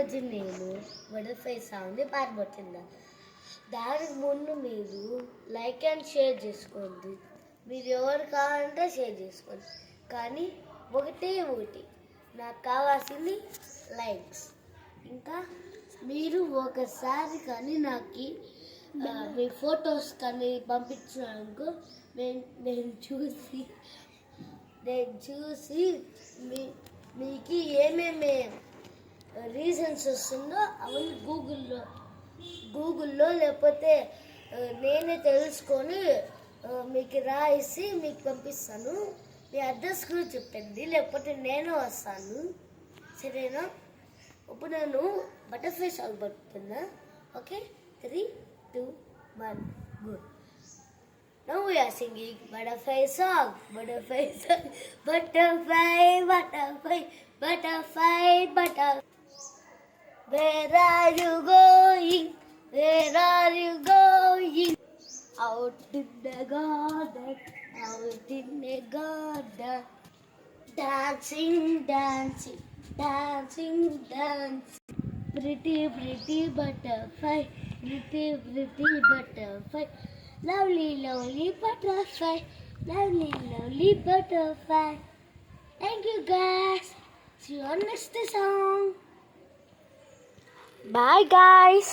ఈరోజు నేను బటర్ఫ్లై సాంగ్ని పాడబోతున్నా. దానికి ముందు మీరు లైక్ అండ్ షేర్ చేసుకోండి. మీరు ఎవరు కావాలంటే షేర్ చేసుకోండి, కానీ ఒకటి నాకు కావాల్సింది లైక్స్. ఇంకా మీరు ఒకసారి కానీ నాకు మీ ఫొటోస్ కానీ పంపించినందుకు నేను చూసి మీకు ఏమేమి రీజన్స్ వస్తుందో అవన్నీ గూగుల్లో లేకపోతే నేనే తెలుసుకొని మీకు రాసి మీకు పంపిస్తాను. మీ అడ్రస్ కూడా చెప్పండి, లేకపోతే నేను వస్తాను. సరేనా? ఇప్పుడు నేను బటర్ఫ్లై సాంగ్ పడుతున్నా. Okay, 3, 2, 1, go. Now we are singing butterfly song, butterfly song, butterfly, butterfly, butterfly, butterfly. Where are you going? Where are you going? Out in the garden, out in the garden. Dancing, dancing, dancing, dancing. Pretty, pretty butterfly, pretty, pretty butterfly. Lovely, lovely butterfly, lovely, lovely butterfly. Thank you guys. See you on next song. Bye guys.